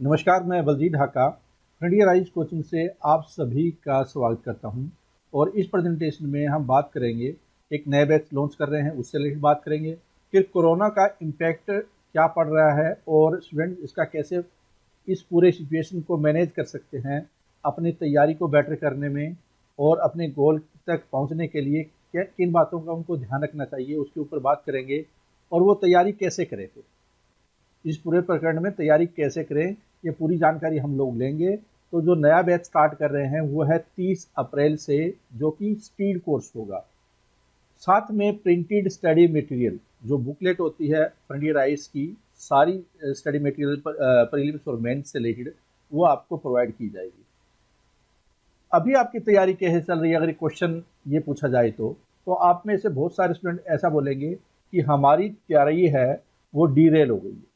नमस्कार, मैं Baljeet Dhaka frontier rise coaching से आप सभी का स्वागत करता हूं। और इस प्रेजेंटेशन में हम बात करेंगे, एक नए बैच लॉन्च कर रहे हैं उससे रिलेटेड बात करेंगे। फिर कोरोना का इम्पैक्ट क्या पड़ रहा है और स्टूडेंट इसका कैसे इस पूरे सिचुएशन को मैनेज कर सकते हैं अपनी तैयारी को बेटर करने में, और अपने गोल तक पहुंचने के लिए किन बातों का उनको ध्यान रखना चाहिए उसके ऊपर बात करेंगे। और वो तैयारी कैसे करें, फिर इस पूरे प्रकरण में तैयारी कैसे करें ये पूरी जानकारी हम लोग लेंगे। तो जो नया बैच स्टार्ट कर रहे हैं वो है 30 अप्रैल से, जो कि स्पीड कोर्स होगा। साथ में प्रिंटेड स्टडी मटेरियल, जो बुकलेट होती है फ्रंटियर राइज की, सारी स्टडी मटेरियल प्रीलिम्स और मेंस से रिलेटेड, वो आपको प्रोवाइड की जाएगी। अभी आपकी तैयारी कैसे चल रही है, अगर क्वेश्चन ये पूछा जाए तो आप में से बहुत सारे स्टूडेंट ऐसा बोलेंगे कि हमारी तैयारी है वो डीरेल हो गई है।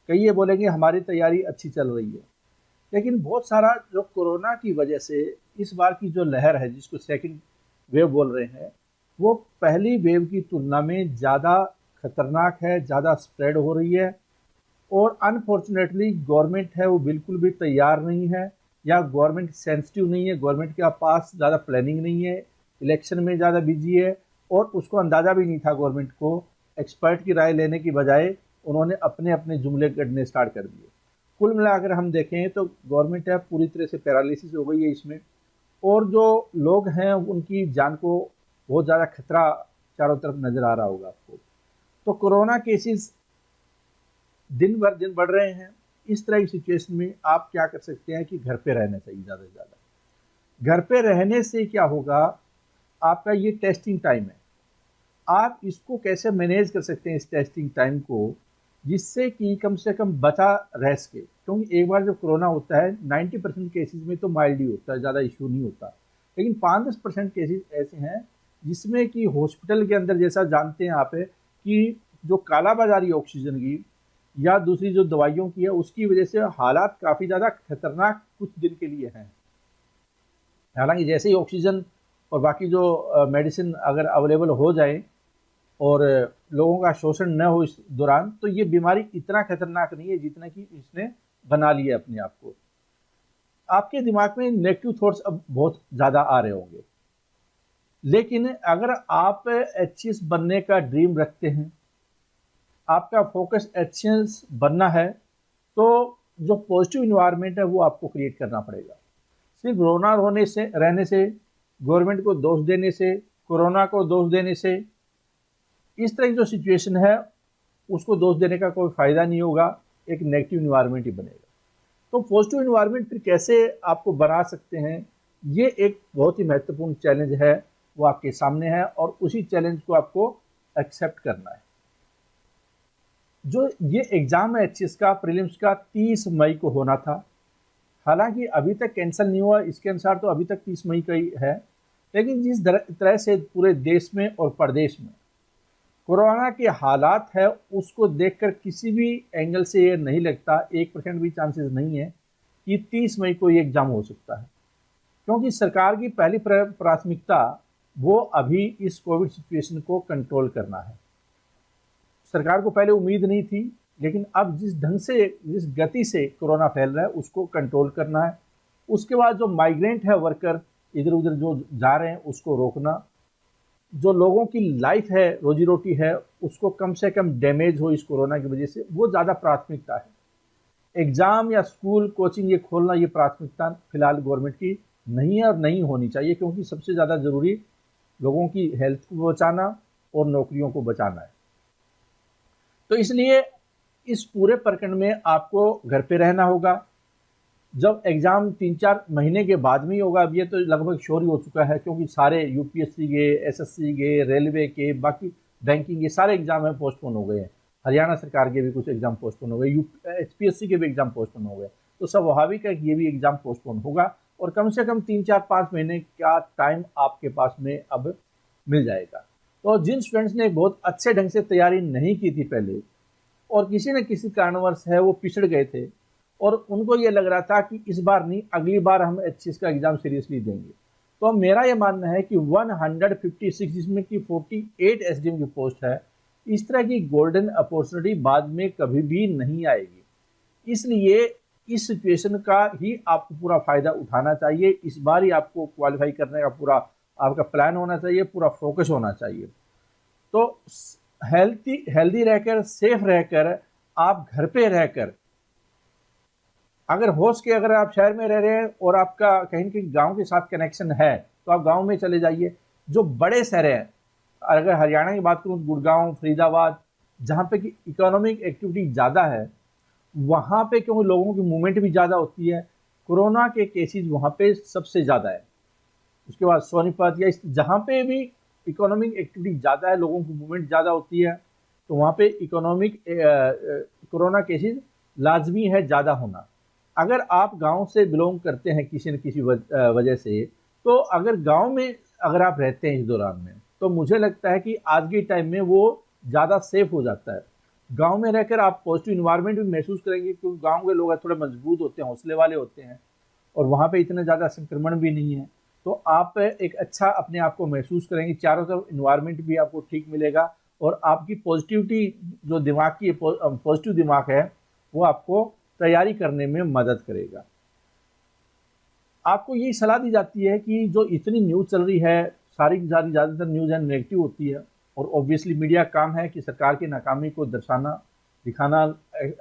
कई ये बोलेंगे हमारी तैयारी अच्छी चल रही है। लेकिन बहुत सारा जो कोरोना की वजह से इस बार की जो लहर है, जिसको सेकंड वेव बोल रहे हैं, वो पहली वेव की तुलना में ज़्यादा खतरनाक है, ज़्यादा स्प्रेड हो रही है। और अनफॉर्चुनेटली गवर्नमेंट है वो बिल्कुल भी तैयार नहीं है, या गवर्नमेंट सेंसिटिव नहीं है, गवर्नमेंट के पास ज़्यादा प्लानिंग नहीं है, इलेक्शन में ज़्यादा बिजी है। और उसको अंदाज़ा भी नहीं था गवर्नमेंट को, एक्सपर्ट की राय लेने की बजाय उन्होंने अपने अपने जुमले गढ़ने स्टार्ट कर दिए। कुल मिलाकर हम देखें तो गवर्नमेंट है पूरी तरह से पैरालिसिस हो गई है इसमें, और जो लोग हैं उनकी जान को बहुत ज़्यादा खतरा चारों तरफ नज़र आ रहा होगा आपको। तो कोरोना केसेस दिन भर दिन बढ़ रहे हैं। इस तरह की सिचुएशन में आप क्या कर सकते हैं कि घर पे रहना चाहिए ज़्यादा से ज़्यादा। घर पे रहने से क्या होगा, आपका ये टेस्टिंग टाइम है, आप इसको कैसे मैनेज कर सकते हैं इस टेस्टिंग टाइम को, जिससे कि कम से कम बचा रह सके। क्योंकि एक बार जब कोरोना होता है 90% केसेस में तो माइल्ड ही होता है, ज़्यादा इशू नहीं होता। लेकिन 5-10% केसेस ऐसे हैं जिसमें कि हॉस्पिटल के अंदर, जैसा जानते हैं आप, कि जो कालाबाजारी ऑक्सीजन की या दूसरी जो दवाइयों की है, उसकी वजह से हालात काफ़ी ज़्यादा खतरनाक कुछ दिन के लिए हैं। हालांकि जैसे ही ऑक्सीजन और बाकी जो मेडिसिन अगर अवेलेबल हो जाए और लोगों का शोषण न हो इस दौरान, तो ये बीमारी इतना खतरनाक नहीं है जितना कि इसने बना लिया अपने आप को। आपके दिमाग में नेगेटिव थॉट्स अब बहुत ज़्यादा आ रहे होंगे, लेकिन अगर आप एचसीएस बनने का ड्रीम रखते हैं, आपका फोकस एचसीएस बनना है, तो जो पॉजिटिव इन्वायरमेंट है वो आपको क्रिएट करना पड़ेगा। सिर्फ रोना रोने से, रहने से, गवर्नमेंट को दोष देने से, कोरोना को दोष देने से, इस तरह की जो सिचुएशन है उसको दोष देने का कोई फ़ायदा नहीं होगा, एक नेगेटिव इन्वायरमेंट ही बनेगा। तो पॉजिटिव इन्वायरमेंट फिर कैसे आपको बना सकते हैं, ये एक बहुत ही महत्वपूर्ण चैलेंज है, वो आपके सामने है, और उसी चैलेंज को आपको एक्सेप्ट करना है। जो ये एग्ज़ाम है एचसीएस का, प्रीलिम्स का, 30 मई को होना था। हालांकि अभी तक कैंसिल नहीं हुआ, इसके अनुसार तो अभी तक 30 मई का ही है। लेकिन जिस तरह से पूरे देश में और प्रदेश में कोरोना के हालात है, उसको देखकर किसी भी एंगल से ये नहीं लगता, 1% भी चांसेस नहीं है कि 30 मई को ये एग्ज़ाम हो सकता है। क्योंकि सरकार की पहली प्राथमिकता वो अभी इस कोविड सिचुएशन को कंट्रोल करना है। सरकार को पहले उम्मीद नहीं थी, लेकिन अब जिस ढंग से, जिस गति से कोरोना फैल रहा है, उसको कंट्रोल करना है। उसके बाद जो माइग्रेंट है वर्कर, इधर उधर जो जा रहे हैं, उसको रोकना। जो लोगों की लाइफ है, रोजी रोटी है, उसको कम से कम डैमेज हो इस कोरोना की वजह से, वो ज़्यादा प्राथमिकता है। एग्ज़ाम या स्कूल कोचिंग ये खोलना, ये प्राथमिकता फिलहाल गवर्नमेंट की नहीं है और नहीं होनी चाहिए, क्योंकि सबसे ज़्यादा ज़रूरी लोगों की हेल्थ को बचाना और नौकरियों को बचाना है। तो इसलिए इस पूरे प्रकरण में आपको घर पे रहना होगा। जब एग्ज़ाम 3-4 महीने के बाद में ही होगा, अब ये तो लगभग श्योर ही हो चुका है, क्योंकि सारे यूपीएससी के, एसएससी के, रेलवे के, बाकी बैंकिंग के सारे एग्ज़ाम हैं पोस्टपोन हो गए हैं। हरियाणा सरकार के भी कुछ एग्ज़ाम पोस्टपोन हो गए, एचपीएससी के भी एग्ज़ाम पोस्टपोन हो गए। तो स्वाभाविक है कि ये भी एग्ज़ाम पोस्टपोन होगा, और कम से कम 3-4-5 महीने का टाइम आपके पास में अब मिल जाएगा। तो जिन स्टूडेंट्स ने बहुत अच्छे ढंग से तैयारी नहीं की थी पहले, और किसी न किसी कारणवश है वो पिछड़ गए थे, और उनको ये लग रहा था कि इस बार नहीं, अगली बार हम एचसीएस का एग्ज़ाम सीरियसली देंगे, तो मेरा ये मानना है कि 156, जिसमें कि 48 एसडीएम की पोस्ट है, इस तरह की गोल्डन अपॉर्चुनिटी बाद में कभी भी नहीं आएगी। इसलिए इस सिचुएशन का ही आपको पूरा फायदा उठाना चाहिए। इस बार ही आपको क्वालिफाई करने का पूरा आपका प्लान होना चाहिए, पूरा फोकस होना चाहिए। तो हेल्थी हेल्दी रहकर, सेफ रहकर, आप घर पे रहकर, अगर हो सके, अगर आप शहर में रह रहे हैं और आपका कहीं न कहीं गाँव के साथ कनेक्शन है, तो आप गाँव में चले जाइए। जो बड़े शहर हैं, अगर हरियाणा की बात करूँ, गुड़गांव, फरीदाबाद, जहाँ पे कि इकोनॉमिक एक्टिविटी ज़्यादा है, वहाँ पे क्योंकि लोगों की मूवमेंट भी ज़्यादा होती है, कोरोना के केसेस वहाँ पे सबसे ज़्यादा है। उसके बाद सोनीपत या इस जहाँ पे भी इकोनॉमिक एक्टिविटी ज़्यादा है, लोगों की मूवमेंट ज़्यादा होती है, तो वहाँ पे इकोनॉमिक कोरोना केसेस लाजमी है ज़्यादा होना। अगर आप गांव से बिलोंग करते हैं किसी न किसी वजह से, तो अगर गांव में अगर आप रहते हैं इस दौरान में, तो मुझे लगता है कि आज के टाइम में वो ज़्यादा सेफ हो जाता है। गांव में रहकर आप पॉजिटिव इन्वायरमेंट भी महसूस करेंगे, क्योंकि गांव के लोग थोड़े मजबूत होते हैं, हौसले वाले होते हैं, और वहाँ पे इतना ज़्यादा संक्रमण भी नहीं है। तो आप एक अच्छा अपने आप को महसूस करेंगे, चारों तरफ इन्वायरमेंट भी आपको ठीक मिलेगा, और आपकी पॉजिटिविटी जो दिमाग की पॉजिटिव दिमाग है, वो आपको तैयारी करने में मदद करेगा। आपको यही सलाह दी जाती है कि जो इतनी न्यूज़ चल रही है, सारी की सारी ज़्यादातर न्यूज़ है नेगेटिव होती है, और ऑब्वियसली मीडिया का काम है कि सरकार की नाकामी को दर्शाना, दिखाना,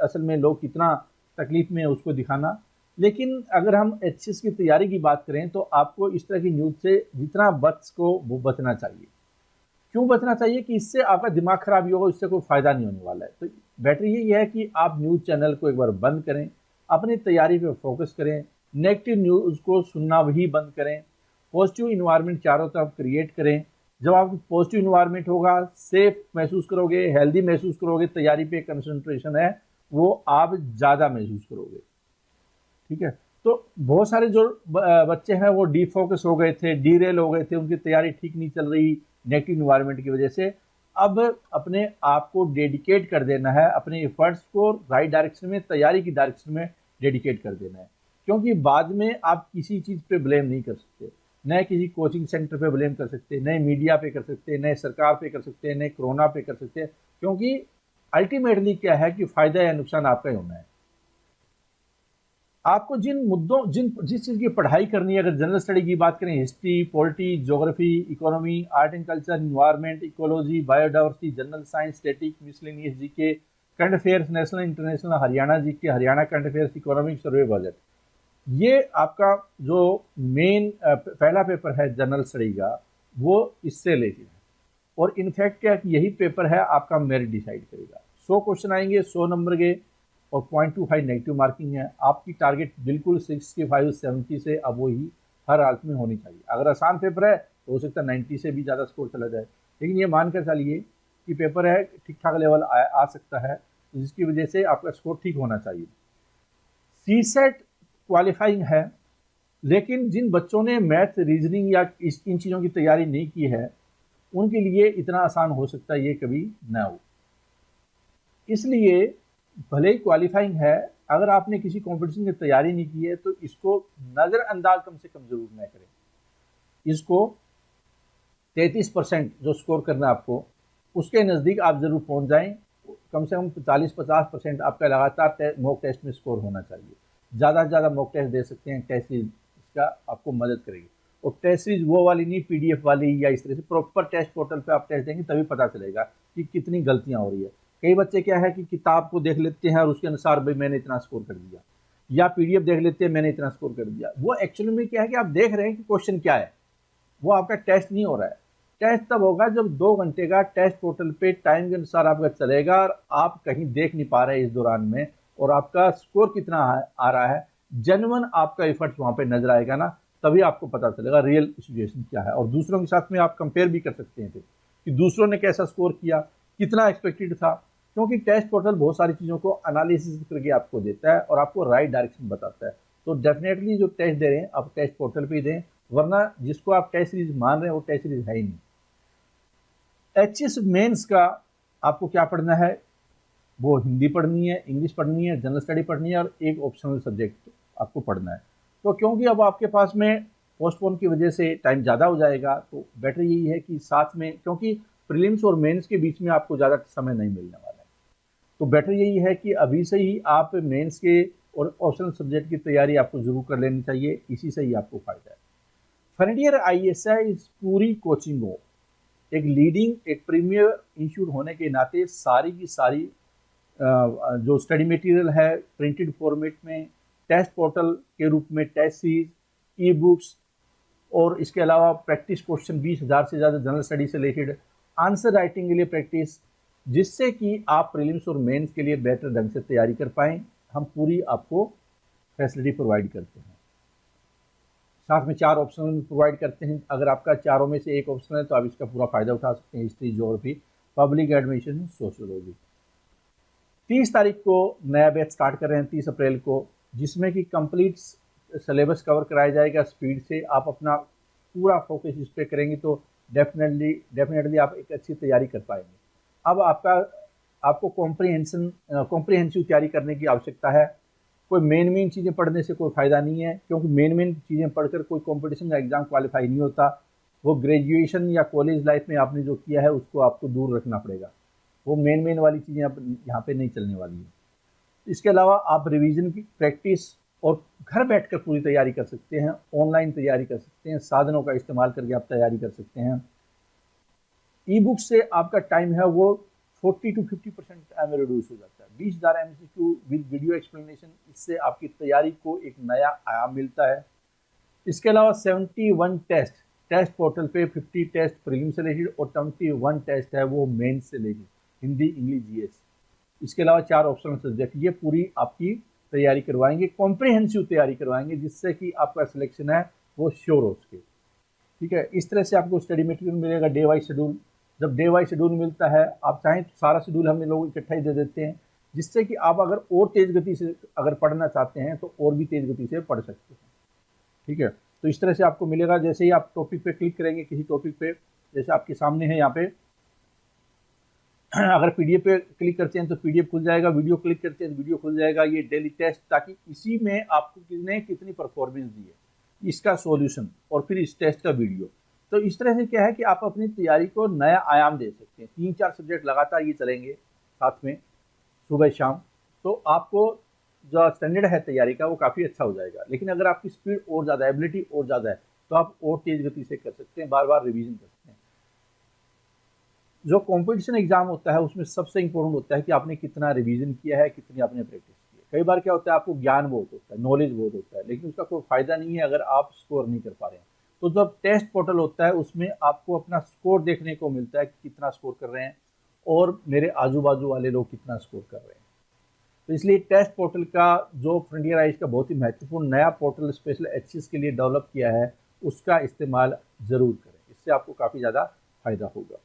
असल में लोग कितना तकलीफ में है उसको दिखाना। लेकिन अगर हम एचएस की तैयारी की बात करें, तो आपको इस तरह की न्यूज़ से जितना बच सको वो बचना चाहिए। क्यों बचना चाहिए? कि इससे आपका दिमाग खराब ही होगा, इससे कोई फायदा नहीं होने वाला है। तो बेटर यही है कि आप न्यूज़ चैनल को एक बार बंद करें, अपनी तैयारी पे फोकस करें, नेगेटिव न्यूज़ को सुनना भी बंद करें, पॉजिटिव इन्वायरमेंट चारों तरफ क्रिएट करें। जब आपको पॉजिटिव इन्वायरमेंट होगा, सेफ महसूस करोगे, हेल्दी महसूस करोगे, तैयारी पे कंसंट्रेशन है, वो आप ज़्यादा महसूस करोगे। ठीक है? तो बहुत सारे जो बच्चे हैं वो डीफोकस हो गए थे, डीरेल हो गए थे, उनकी तैयारी ठीक नहीं चल रही नेगेटिव इन्वायरमेंट की वजह से। अब अपने आप को डेडिकेट कर देना है, अपने एफर्ट्स को राइट डायरेक्शन में, तैयारी की डायरेक्शन में डेडिकेट कर देना है, क्योंकि बाद में आप किसी चीज़ पे ब्लेम नहीं कर सकते। न किसी कोचिंग सेंटर पे ब्लेम कर सकते, न मीडिया पे कर सकते, न सरकार पे कर सकते, न कोरोना पे कर सकते, क्योंकि अल्टीमेटली क्या है कि फायदा या नुकसान आपका ही होना है। आपको जिन मुद्दों जिस चीज़ की पढ़ाई करनी है, अगर जनरल स्टडी की बात करें, history, polity, geography, economy, art and culture, environment, ecology, biodiversity, general science, static, miscellaneous GK, current affairs, national international, Haryana GK, Haryana current affairs, economic survey, budget, ये आपका जो मेन पहला पेपर है जनरल स्टडी का, वो इससे रिलेटेड है। और इनफैक्ट क्या यही पेपर है आपका मेरिट डिसाइड करेगा। 100 क्वेश्चन आएंगे, 100 नंबर के, और 0.25 नेगेटिव मार्किंग है। आपकी टारगेट बिल्कुल 65 70 से अब वो ही हर हालत में होनी चाहिए। अगर आसान पेपर है तो हो सकता है 90 से भी ज़्यादा स्कोर चला जाए, लेकिन ये मानकर चलिए कि पेपर है, ठीक ठाक लेवल आ सकता है, जिसकी वजह से आपका स्कोर ठीक होना चाहिए। सीसेट क्वालिफाइंग है, लेकिन जिन बच्चों ने मैथ, रीजनिंग या इन चीज़ों की तैयारी नहीं की है, उनके लिए इतना आसान हो सकता है ये कभी ना हो। इसलिए भले ही क्वालिफाइंग है, अगर आपने किसी कंपटीशन की तैयारी नहीं की है, तो इसको नज़रअंदाज कम से कम जरूर न करें। इसको 33% जो स्कोर करना है आपको, उसके नज़दीक आप ज़रूर पहुंच जाएं। कम से कम 40-50% आपका लगातार मॉक टेस्ट में स्कोर होना चाहिए। ज़्यादा से ज़्यादा मॉक टेस्ट दे सकते हैं, टेस्ट सीरीज इसका आपको मदद करेगी। और टेस्ट सीरीज वो वाली नहीं, PDF वाली या इस तरह से प्रॉपर टेस्ट पोर्टल पे आप टेस्ट देंगे, तभी पता चलेगा कि कितनी गलतियां हो रही है। कई बच्चे क्या है कि किताब को देख लेते हैं और उसके अनुसार भाई मैंने इतना स्कोर कर दिया, या PDF देख लेते हैं मैंने इतना स्कोर कर दिया। वो एक्चुअली में क्या है कि आप देख रहे हैं कि क्वेश्चन क्या है, वो आपका टेस्ट नहीं हो रहा है। टेस्ट तब होगा जब 2 घंटे का टेस्ट पोर्टल पे टाइम के अनुसार आपका चलेगा, और आप कहीं देख नहीं पा रहे इस दौरान में, और आपका स्कोर कितना आ रहा है, जेन्युइन आपका एफर्ट्स वहां पे नजर आएगा ना, तभी आपको पता चलेगा रियल सिचुएशन क्या है। और दूसरों के साथ में आप कंपेयर भी कर सकते हैं कि दूसरों ने कैसा स्कोर किया, कितना एक्सपेक्टेड था, क्योंकि टेस्ट पोर्टल बहुत सारी चीज़ों को एनालिसिस करके आपको देता है और आपको राइट डायरेक्शन बताता है। तो डेफिनेटली जो टेस्ट दे रहे हैं आप टेस्ट पोर्टल पे ही दें, वरना जिसको आप टेस्ट सीरीज मान रहे हैं वो टेस्ट सीरीज है ही नहीं। एचएस मेंस का आपको क्या पढ़ना है? वो हिंदी पढ़नी है, इंग्लिश पढ़नी है, जनरल स्टडी पढ़नी है, और एक ऑप्शनल सब्जेक्ट आपको पढ़ना है। तो क्योंकि अब आपके पास में पोस्टपोन की वजह से टाइम ज़्यादा हो जाएगा, तो बेटर यही है कि साथ में, क्योंकि प्रीलिम्स और मेंस के बीच में आपको ज़्यादा समय नहीं मिलने वाला है, तो बेटर यही है कि अभी से ही आप मेंस के और ऑप्शनल सब्जेक्ट की तैयारी आपको जरूर कर लेनी चाहिए, इसी से ही आपको फायदा है। फ्रंटियर आईएसआई इस पूरी कोचिंग को एक लीडिंग, एक प्रीमियर इंस्टीट्यूट होने के नाते सारी की सारी जो स्टडी मटेरियल है प्रिंटेड फॉर्मेट में, टेस्ट पोर्टल के रूप में टेस्ट सीरीज, ई बुक्स और इसके अलावा प्रैक्टिस क्वेश्चन 20,000 से ज़्यादा जनरल स्टडी से रिलेटेड, आंसर राइटिंग के लिए प्रैक्टिस, जिससे कि आप प्रीलिम्स और मेंस के लिए बेटर ढंग से तैयारी कर पाएँ, हम पूरी आपको फैसिलिटी प्रोवाइड करते हैं। साथ में 4 ऑप्शन प्रोवाइड करते हैं। अगर आपका चारों में से एक ऑप्शन है तो आप इसका पूरा फायदा उठा सकते हैं। History, geography, public administration, sociology. 30 तारीख को नया बैच स्टार्ट कर रहे हैं, 30 अप्रैल को, जिसमें कि कंप्लीट सिलेबस कवर कराया जाएगा स्पीड से। आप अपना पूरा फोकस इस पर करेंगे तो डेफिनेटली आप एक अच्छी तैयारी कर पाएंगे। अब आपको कॉम्प्रिहेंसिव तैयारी करने की आवश्यकता है। कोई मेन चीज़ें पढ़ने से कोई फ़ायदा नहीं है, क्योंकि मेन चीज़ें पढ़कर कोई कंपटीशन या एग्ज़ाम क्वालिफाई नहीं होता। वो ग्रेजुएशन या कॉलेज लाइफ में आपने जो किया है उसको आपको दूर रखना पड़ेगा। वो मेन वाली चीज़ें अब यहाँ पे नहीं चलने वाली है। इसके अलावा आप रिवीजन की प्रैक्टिस और घर बैठकर पूरी तैयारी कर सकते हैं, ऑनलाइन तैयारी कर सकते हैं, साधनों का इस्तेमाल करके आप तैयारी कर सकते हैं। ई बुक से आपका टाइम है वो 40 to 50% टाइम रिड्यूस हो जाता है। 20,000 MCQ विद वीडियो एक्सप्लेनेशन, इससे आपकी तैयारी को एक नया आयाम मिलता है। इसके अलावा 71 टेस्ट पोर्टल पे 50 टेस्ट प्रीलिम्स से रिलेटेड और 21 टेस्ट है वो मेंस से रिलेटेड, हिंदी, इंग्लिश, जीएस। इसके अलावा 4 ऑप्शनल सब्जेक्ट, ये पूरी आपकी तैयारी करवाएंगे, कॉम्प्रिहेंसिव तैयारी करवाएंगे, जिससे कि आपका सिलेक्शन है वो श्योर हो सके। ठीक है, इस तरह से आपको स्टडी मटेरियल मिलेगा डे वाइज शेड्यूल। जब डे वाइज शेड्यूल मिलता है, आप चाहें तो सारा शेड्यूल हम लोग इकट्ठा ही दे देते हैं, जिससे कि आप अगर और तेज़ गति से अगर पढ़ना चाहते हैं तो और भी तेज़ गति से पढ़ सकते हैं। ठीक है, तो इस तरह से आपको मिलेगा। जैसे ही आप टॉपिक पे क्लिक करेंगे, किसी टॉपिक पे, जैसे आपके सामने है यहाँ पे, अगर पीडीएफ पे क्लिक करते हैं तो पीडीएफ खुल जाएगा, वीडियो क्लिक करते हैं तो वीडियो खुल जाएगा, ये डेली टेस्ट, ताकि इसी में आपको किसने कितनी परफॉर्मेंस दी है, इसका सॉल्यूशन और फिर इस टेस्ट का वीडियो। तो इस तरह से क्या है कि आप अपनी तैयारी को नया आयाम दे सकते हैं। 3-4 सब्जेक्ट लगातार ये चलेंगे साथ में सुबह शाम, तो आपको जो स्टैंडर्ड है तैयारी का वो काफ़ी अच्छा हो जाएगा। लेकिन अगर आपकी स्पीड और ज़्यादा है, एबिलिटी और ज़्यादा है, तो आप और तेज़ गति से कर सकते हैं, बार बार रिवीजन कर सकते हैं। जो कॉम्पिटिशन एग्जाम होता है उसमें सबसे इंपॉर्टेंट होता है कि आपने कितना रिवीजन किया है, कितनी आपने प्रैक्टिस की है। कई बार क्या होता है, आपको ज्ञान बहुत होता है, नॉलेज बहुत होता है, लेकिन उसका कोई फायदा नहीं है अगर आप स्कोर नहीं कर पा रहे हैं। तो जब टेस्ट पोर्टल होता है उसमें आपको अपना स्कोर देखने को मिलता है कि कितना स्कोर कर रहे हैं और मेरे आजू बाजू वाले लोग कितना स्कोर कर रहे हैं। तो इसलिए टेस्ट पोर्टल का जो फ्रंटियर आईज का बहुत ही महत्वपूर्ण नया पोर्टल स्पेशल एचएस के लिए डेवलप किया है, उसका इस्तेमाल जरूर करें, इससे आपको काफ़ी ज़्यादा फायदा होगा।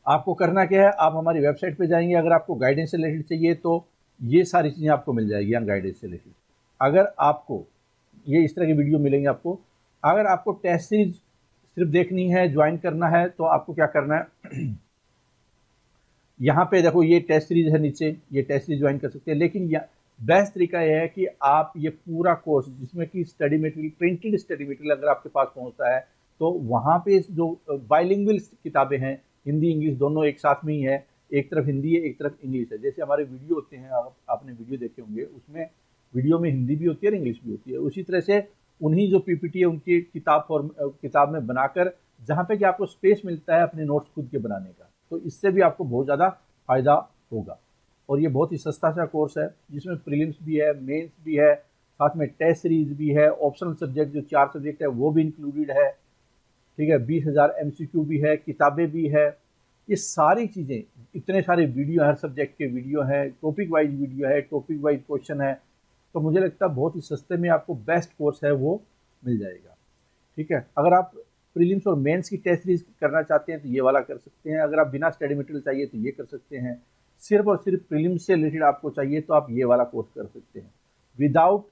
आपको करना क्या है, आप हमारी वेबसाइट पे जाएंगे, अगर आपको गाइडेंस से रिलेटेड चाहिए तो ये सारी चीज़ें आपको मिल जाएगी यहाँ गाइडेंस से रिलेटेड। अगर आपको ये इस तरह की वीडियो मिलेंगे आपको, अगर आपको टेस्ट सीरीज सिर्फ देखनी है, ज्वाइन करना है, तो आपको क्या करना है, यहाँ पे देखो ये टेस्ट सीरीज है नीचे, ये टेस्ट सीरीज ज्वाइन कर सकते हैं। लेकिन बेस्ट तरीका यह है कि आप ये पूरा कोर्स जिसमें कि study material, printed study material अगर आपके पास पहुँचता है तो वहाँ पे जो बाइलिंगुअल किताबें हैं, हिंदी इंग्लिश दोनों एक साथ में ही है, एक तरफ हिंदी है एक तरफ इंग्लिश है। जैसे हमारे वीडियो होते हैं, आपने वीडियो देखे होंगे, उसमें वीडियो में हिंदी भी होती है और इंग्लिश भी होती है। उसी तरह से उन्हीं जो पीपीटी है उनकी किताब में बनाकर, जहाँ पे कि आपको स्पेस मिलता है अपने नोट्स खुद के बनाने का, तो इससे भी आपको बहुत ज़्यादा फायदा होगा। और ये बहुत ही सस्ता सा कोर्स है जिसमें प्रीलिम्स भी है, मेंस भी है, साथ में टेस्ट सीरीज भी है, ऑप्शनल सब्जेक्ट जो 4 सब्जेक्ट है वो भी इंक्लूडेड है। ठीक है, 20,000 MCQ भी है, किताबें भी है, ये सारी चीज़ें, इतने सारे वीडियो, हर सब्जेक्ट के वीडियो है, टॉपिक वाइज वीडियो है, टॉपिक वाइज क्वेश्चन है। तो मुझे लगता है बहुत ही सस्ते में आपको बेस्ट कोर्स है वो मिल जाएगा। ठीक है, अगर आप प्रीलिम्स और मेंस की टेस्ट सीरीज करना चाहते हैं तो ये वाला कर सकते हैं। अगर आप बिना स्टडी मटेरियल चाहिए तो ये कर सकते हैं। सिर्फ और सिर्फ प्रीलिम्स से रिलेटेड आपको चाहिए तो आप ये वाला कोर्स कर सकते हैं विदाउट।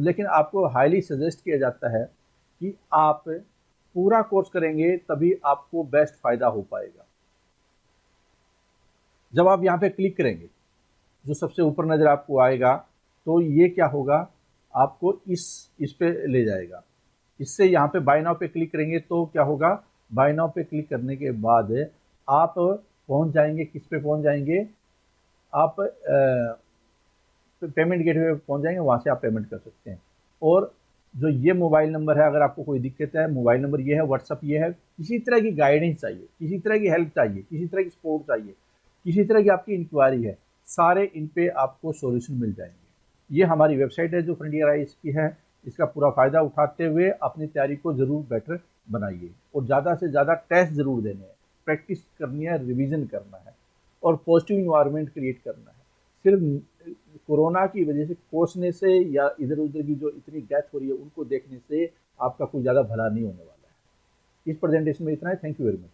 लेकिन आपको हाईली सजेस्ट किया जाता है कि आप पूरा कोर्स करेंगे तभी आपको बेस्ट फायदा हो पाएगा। जब आप यहाँ पे क्लिक करेंगे, जो सबसे ऊपर नज़र आपको आएगा, तो ये क्या होगा, आपको इस पे ले जाएगा। इससे यहाँ पे बाय नाउ पे क्लिक करेंगे तो क्या होगा, बाय नाउ पे क्लिक करने के बाद आप पहुँच जाएंगे, किस पे पहुँच जाएंगे, आप पेमेंट गेटवे पे पहुंच जाएंगे, वहां से आप पेमेंट कर सकते हैं। और जो ये मोबाइल नंबर है, अगर आपको कोई दिक्कत है, मोबाइल नंबर ये है, व्हाट्सअप ये है, किसी तरह की गाइडेंस चाहिए, किसी तरह की हेल्प चाहिए, किसी तरह की सपोर्ट चाहिए, किसी तरह की आपकी इंक्वायरी है, सारे इन पे आपको सॉल्यूशन मिल जाएंगे। ये हमारी वेबसाइट है जो फ्रंटियर आइज की है। इसका पूरा फ़ायदा उठाते हुए अपनी तैयारी को ज़रूर बेटर बनाइए और ज़्यादा से ज़्यादा टेस्ट ज़रूर देने हैं, प्रैक्टिस करनी है, रिवीजन करना है और पॉजिटिव इन्वायरमेंट क्रिएट करना है। सिर्फ कोरोना की वजह से कोसने से या इधर उधर की जो इतनी डेथ हो रही है उनको देखने से आपका कोई ज़्यादा भला नहीं होने वाला है। इस प्रेजेंटेशन में इतना है। Thank you very much.